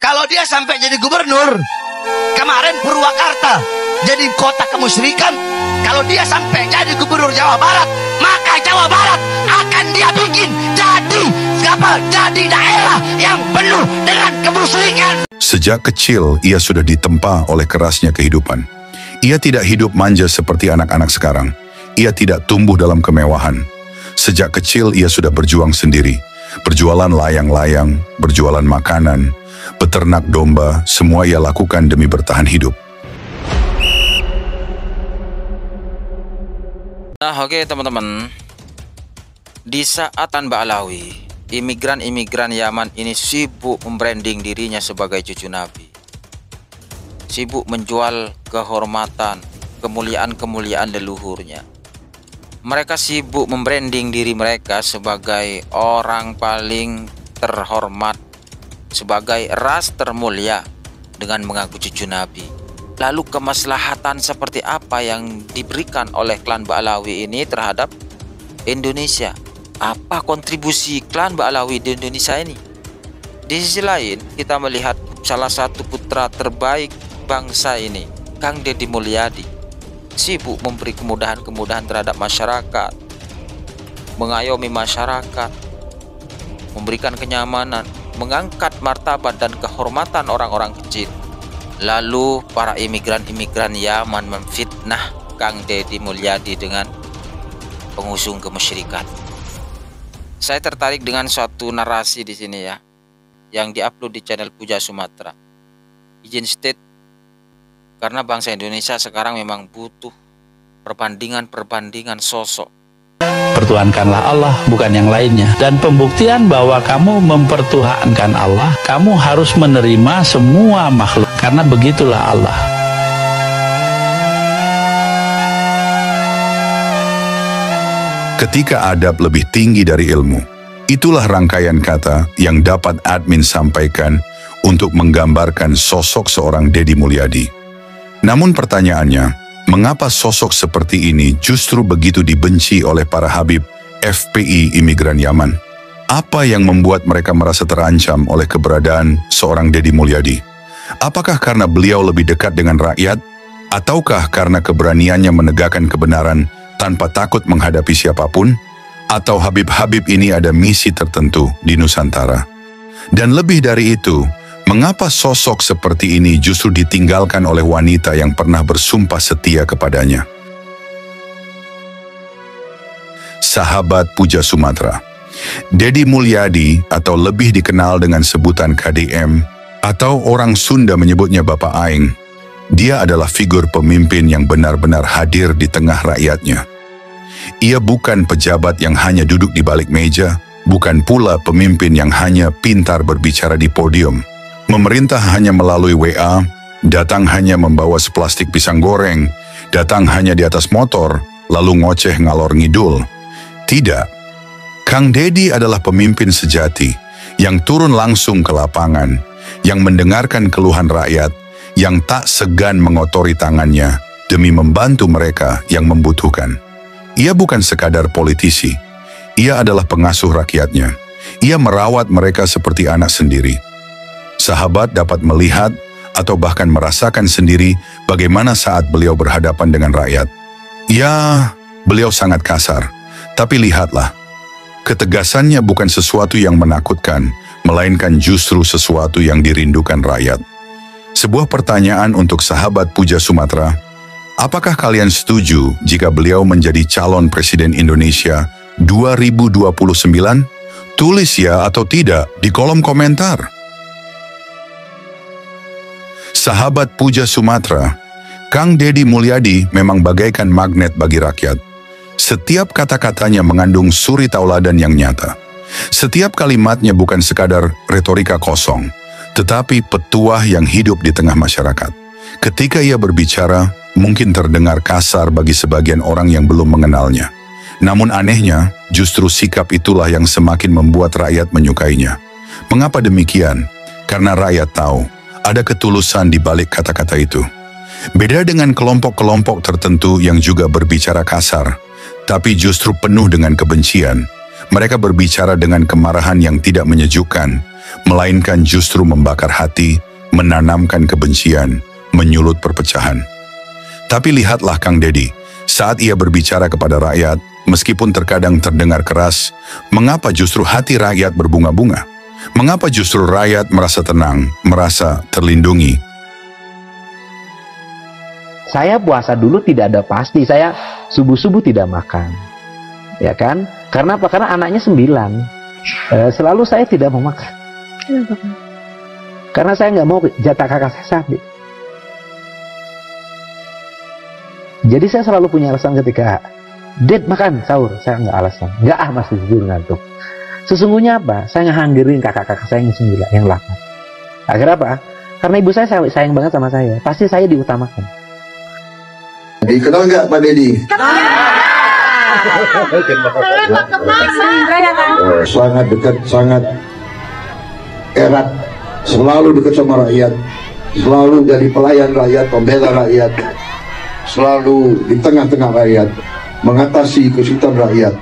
Kalau dia sampai jadi gubernur, kemarin Purwakarta jadi kota kemusyrikan. Kalau dia sampai jadi gubernur Jawa Barat, maka Jawa Barat akan dia bikin jadi daerah yang penuh dengan kemusyrikan. Sejak kecil ia sudah ditempa oleh kerasnya kehidupan. Ia tidak hidup manja seperti anak-anak sekarang. Ia tidak tumbuh dalam kemewahan. Sejak kecil ia sudah berjuang sendiri. Berjualan layang-layang, berjualan makanan, beternak domba, semua ia lakukan demi bertahan hidup. Nah, oke teman-teman. Di saat Mbak Alawi, imigran-imigran Yaman ini sibuk membranding dirinya sebagai cucu Nabi. Sibuk menjual kehormatan, kemuliaan-kemuliaan leluhurnya. Mereka sibuk membranding diri mereka sebagai orang paling terhormat, sebagai ras termulia dengan mengaku cucu Nabi. Lalu kemaslahatan seperti apa yang diberikan oleh klan Ba'alawi ini terhadap Indonesia? Apa kontribusi klan Ba'alawi di Indonesia ini? Di sisi lain, kita melihat salah satu putra terbaik bangsa ini, Kang Deddy Mulyadi, sibuk memberi kemudahan-kemudahan terhadap masyarakat, mengayomi masyarakat, memberikan kenyamanan, mengangkat martabat dan kehormatan orang-orang kecil. Lalu para imigran-imigran Yaman memfitnah Kang Deddy Mulyadi dengan pengusung kemusyrikan. Saya tertarik dengan suatu narasi di sini ya, yang diupload di channel Puja Sumatera. Izin state, karena bangsa Indonesia sekarang memang butuh perbandingan-perbandingan sosok. Pertuhankanlah Allah, bukan yang lainnya. Dan pembuktian bahwa kamu mempertuhankan Allah, kamu harus menerima semua makhluk, karena begitulah Allah. Ketika adab lebih tinggi dari ilmu, itulah rangkaian kata yang dapat admin sampaikan untuk menggambarkan sosok seorang Deddy Mulyadi. Namun pertanyaannya, mengapa sosok seperti ini justru begitu dibenci oleh para Habib FPI imigran Yaman? Apa yang membuat mereka merasa terancam oleh keberadaan seorang Deddy Mulyadi? Apakah karena beliau lebih dekat dengan rakyat? Ataukah karena keberaniannya menegakkan kebenaran tanpa takut menghadapi siapapun? Atau Habib-Habib ini ada misi tertentu di Nusantara? Dan lebih dari itu, mengapa sosok seperti ini justru ditinggalkan oleh wanita yang pernah bersumpah setia kepadanya? Sahabat Puja Sumatera, Deddy Mulyadi atau lebih dikenal dengan sebutan KDM atau orang Sunda menyebutnya Bapak Aing, dia adalah figur pemimpin yang benar-benar hadir di tengah rakyatnya. Ia bukan pejabat yang hanya duduk di balik meja, bukan pula pemimpin yang hanya pintar berbicara di podium. Memerintah hanya melalui WA, datang hanya membawa seplastik pisang goreng, datang hanya di atas motor, lalu ngoceh ngalor ngidul. Tidak, Kang Deddy adalah pemimpin sejati yang turun langsung ke lapangan, yang mendengarkan keluhan rakyat, yang tak segan mengotori tangannya demi membantu mereka yang membutuhkan. Ia bukan sekadar politisi, ia adalah pengasuh rakyatnya. Ia merawat mereka seperti anak sendiri. Sahabat dapat melihat atau bahkan merasakan sendiri bagaimana saat beliau berhadapan dengan rakyat. Ya, beliau sangat kasar, tapi lihatlah, ketegasannya bukan sesuatu yang menakutkan, melainkan justru sesuatu yang dirindukan rakyat. Sebuah pertanyaan untuk sahabat Puja Sumatera, apakah kalian setuju jika beliau menjadi calon Presiden Indonesia 2029? Tulis ya atau tidak di kolom komentar. Sahabat Puja Sumatera, Kang Deddy Mulyadi memang bagaikan magnet bagi rakyat. Setiap kata-katanya mengandung suri tauladan yang nyata. Setiap kalimatnya bukan sekadar retorika kosong, tetapi petuah yang hidup di tengah masyarakat. Ketika ia berbicara, mungkin terdengar kasar bagi sebagian orang yang belum mengenalnya. Namun anehnya, justru sikap itulah yang semakin membuat rakyat menyukainya. Mengapa demikian? Karena rakyat tahu ada ketulusan di balik kata-kata itu. Beda dengan kelompok-kelompok tertentu yang juga berbicara kasar, tapi justru penuh dengan kebencian. Mereka berbicara dengan kemarahan yang tidak menyejukkan, melainkan justru membakar hati, menanamkan kebencian, menyulut perpecahan. Tapi lihatlah Kang Deddy, saat ia berbicara kepada rakyat, meskipun terkadang terdengar keras, mengapa justru hati rakyat berbunga-bunga? Mengapa justru rakyat merasa tenang, merasa terlindungi? Saya puasa dulu tidak ada pasti, saya subuh-subuh tidak makan. Ya kan? Karena apa? Karena anaknya 9. Selalu saya tidak mau makan. Kenapa? Karena saya nggak mau jatah kakak saya sakit. Jadi saya selalu punya alasan ketika Ded makan sahur, saya nggak alasan. Nggak masih tidur ngantuk. Sesungguhnya apa? Saya ngehanggerin kakak-kakak saya yang 9, yang 8. Akhirnya apa? Karena ibu saya sayang banget sama saya. Pasti saya diutamakan. Kenal nggak Pak Deddy? Sangat dekat, sangat erat, selalu dekat sama rakyat, selalu jadi pelayan rakyat, pembela rakyat, selalu di tengah-tengah rakyat, mengatasi kesulitan rakyat.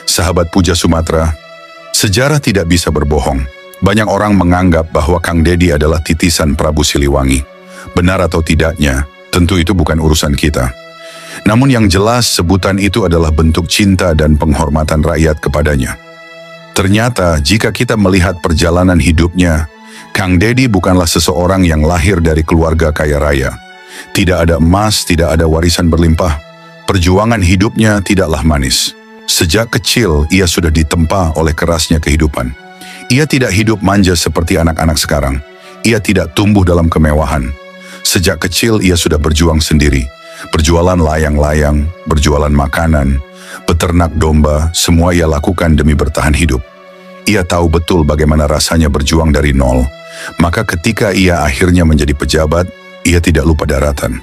Sahabat Puja Sumatera, sejarah tidak bisa berbohong. Banyak orang menganggap bahwa Kang Deddy adalah titisan Prabu Siliwangi. Benar atau tidaknya, tentu itu bukan urusan kita. Namun yang jelas sebutan itu adalah bentuk cinta dan penghormatan rakyat kepadanya. Ternyata jika kita melihat perjalanan hidupnya, Kang Deddy bukanlah seseorang yang lahir dari keluarga kaya raya. Tidak ada emas, tidak ada warisan berlimpah. Perjuangan hidupnya tidaklah manis. Sejak kecil ia sudah ditempa oleh kerasnya kehidupan. Ia tidak hidup manja seperti anak-anak sekarang. Ia tidak tumbuh dalam kemewahan. Sejak kecil ia sudah berjuang sendiri. Berjualan layang-layang, berjualan makanan, beternak domba, semua ia lakukan demi bertahan hidup. Ia tahu betul bagaimana rasanya berjuang dari nol. Maka ketika ia akhirnya menjadi pejabat, ia tidak lupa daratan.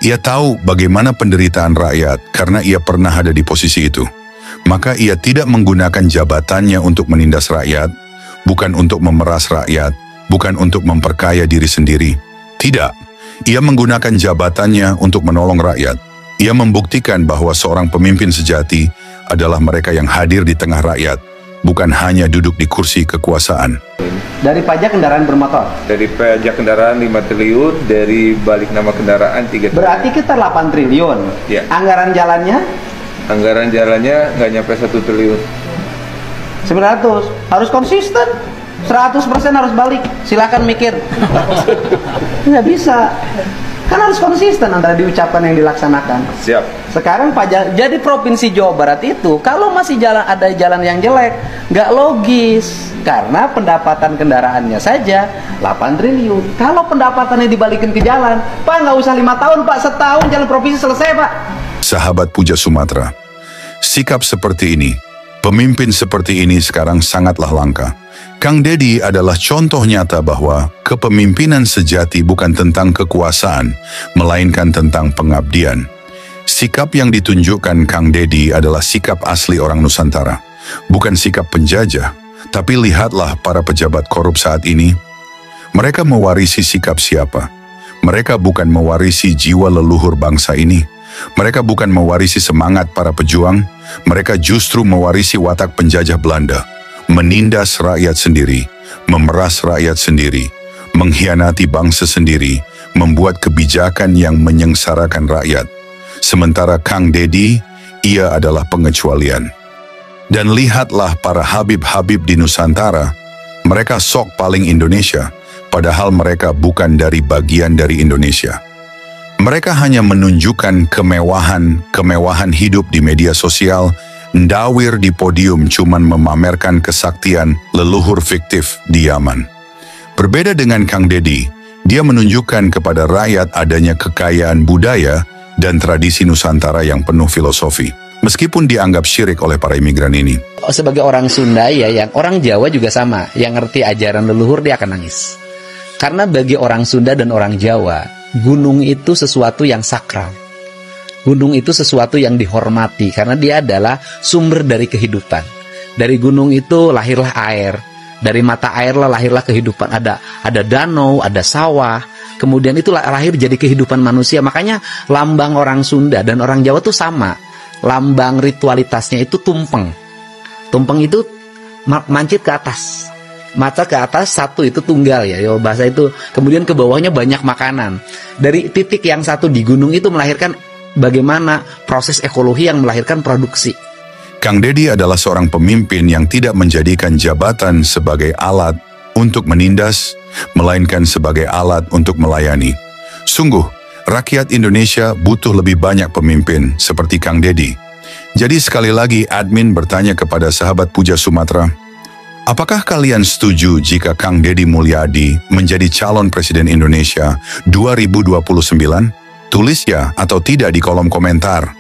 Ia tahu bagaimana penderitaan rakyat karena ia pernah ada di posisi itu. Maka ia tidak menggunakan jabatannya untuk menindas rakyat, bukan untuk memeras rakyat, bukan untuk memperkaya diri sendiri. Tidak, ia menggunakan jabatannya untuk menolong rakyat. Ia membuktikan bahwa seorang pemimpin sejati adalah mereka yang hadir di tengah rakyat, bukan hanya duduk di kursi kekuasaan. Dari pajak kendaraan bermotor. Dari pajak kendaraan 5 triliun, dari balik nama kendaraan 3 triliun. Berarti kita 8 triliun. Ya. Anggaran jalannya? Anggaran jalannya nggak nyampe 1 triliun. 900. Harus konsisten. 100% harus balik. Silakan mikir. Nggak bisa. Kan harus konsisten antara diucapkan yang dilaksanakan. Siap. Sekarang pajak jadi Provinsi Jawa Barat itu kalau masih ada jalan yang jelek, nggak logis. Karena pendapatan kendaraannya saja 8 triliun. Kalau pendapatannya dibalikin ke jalan, Pak nggak usah 5 tahun Pak, setahun jalan provinsi selesai Pak. Sahabat Puja Sumatera, sikap seperti ini, pemimpin seperti ini sekarang sangatlah langka. Kang Deddy adalah contoh nyata bahwa kepemimpinan sejati bukan tentang kekuasaan, melainkan tentang pengabdian. Sikap yang ditunjukkan Kang Deddy adalah sikap asli orang Nusantara, bukan sikap penjajah. Tapi lihatlah para pejabat korup saat ini, mereka mewarisi sikap siapa? Mereka bukan mewarisi jiwa leluhur bangsa ini. Mereka bukan mewarisi semangat para pejuang, mereka justru mewarisi watak penjajah Belanda. Menindas rakyat sendiri, memeras rakyat sendiri, mengkhianati bangsa sendiri, membuat kebijakan yang menyengsarakan rakyat. Sementara Kang Deddy, ia adalah pengecualian. Dan lihatlah para Habib-Habib di Nusantara, mereka sok paling Indonesia, padahal mereka bukan dari bagian dari Indonesia. Mereka hanya menunjukkan kemewahan hidup di media sosial, ndawir di podium cuman memamerkan kesaktian leluhur fiktif di Yaman. Berbeda dengan Kang Deddy, dia menunjukkan kepada rakyat adanya kekayaan budaya dan tradisi Nusantara yang penuh filosofi. Meskipun dianggap syirik oleh para imigran ini. Sebagai orang Sunda ya, yang orang Jawa juga sama, yang ngerti ajaran leluhur dia akan nangis. Karena bagi orang Sunda dan orang Jawa, gunung itu sesuatu yang sakral. Gunung itu sesuatu yang dihormati karena dia adalah sumber dari kehidupan. Dari gunung itu lahirlah air, dari mata air lahirlah kehidupan. Ada danau, ada sawah, kemudian itu lahir jadi kehidupan manusia. Makanya lambang orang Sunda dan orang Jawa itu sama. Lambang ritualitasnya itu tumpeng. Tumpeng itu mancit ke atas. Mata ke atas, satu itu tunggal ya, bahasa itu. Kemudian ke bawahnya banyak makanan. Dari titik yang satu di gunung itu melahirkan bagaimana proses ekologi yang melahirkan produksi. Kang Deddy adalah seorang pemimpin yang tidak menjadikan jabatan sebagai alat untuk menindas, melainkan sebagai alat untuk melayani. Sungguh, rakyat Indonesia butuh lebih banyak pemimpin seperti Kang Deddy. Jadi sekali lagi admin bertanya kepada sahabat Puja Sumatera, apakah kalian setuju jika Kang Deddy Mulyadi menjadi calon Presiden Indonesia 2029? Tulis ya atau tidak di kolom komentar.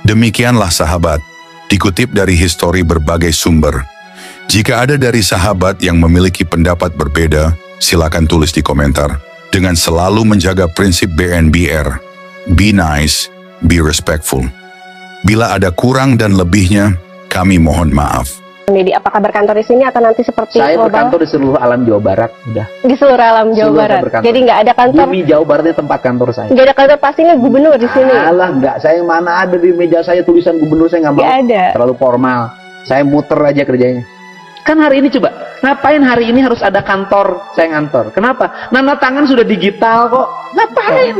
Demikianlah sahabat, dikutip dari histori berbagai sumber. Jika ada dari sahabat yang memiliki pendapat berbeda, silakan tulis di komentar. Dengan selalu menjaga prinsip BNBR, be nice, be respectful. Bila ada kurang dan lebihnya, kami mohon maaf. Deddy, apakah berkantor di sini atau nanti seperti Saya global? berkantor di seluruh alam Jawa Barat, udah. Di seluruh alam Jawa Seluruh Barat. berkantor. Jadi nggak ada kantor. Bumi Jawa Barat itu tempat kantor saya. Nggak ada kantor pastinya gubernur di sini. Alah, enggak. Saya mana ada di meja saya tulisan gubernur, saya nggak mau. Nggak ada. Terlalu formal. Saya muter aja kerjanya. Kan hari ini coba, ngapain hari ini harus ada kantor saya ngantor? Kenapa? Nana tangan sudah digital kok. Ngapain?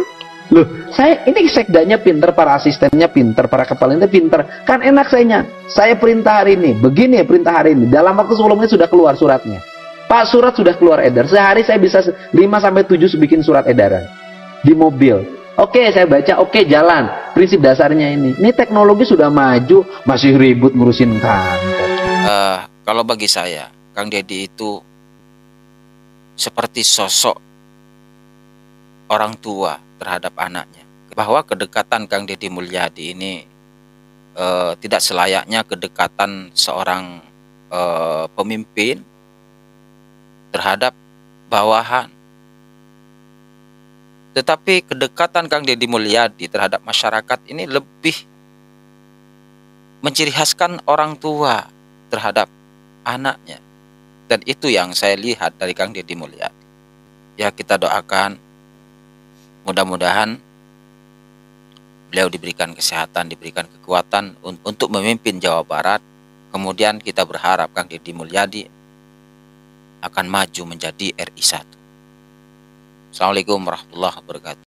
Loh, saya ini sekdanya pinter, para asistennya pinter, para kepala ini pinter. Kan enak saya perintah hari ini, begini ya perintah hari ini. Dalam waktu 10 menit sudah keluar suratnya. Pak, surat sudah keluar edar. Sehari saya bisa 5-7 bikin surat edaran di mobil. Oke, saya baca, oke, jalan. Prinsip dasarnya ini. Ini teknologi sudah maju, masih ribut ngurusin kantor. Kalau bagi saya, Kang Deddy itu seperti sosok orang tua terhadap anaknya. Bahwa kedekatan Kang Deddy Mulyadi ini tidak selayaknya kedekatan seorang pemimpin terhadap bawahan. Tetapi kedekatan Kang Deddy Mulyadi terhadap masyarakat ini lebih menciri khaskan orang tua terhadap anaknya. Dan itu yang saya lihat dari Kang Deddy Mulyadi. Ya, kita doakan mudah-mudahan beliau diberikan kesehatan, diberikan kekuatan untuk memimpin Jawa Barat. Kemudian kita berharap Kang Deddy Mulyadi akan maju menjadi RI 1. Assalamualaikum warahmatullahi wabarakatuh.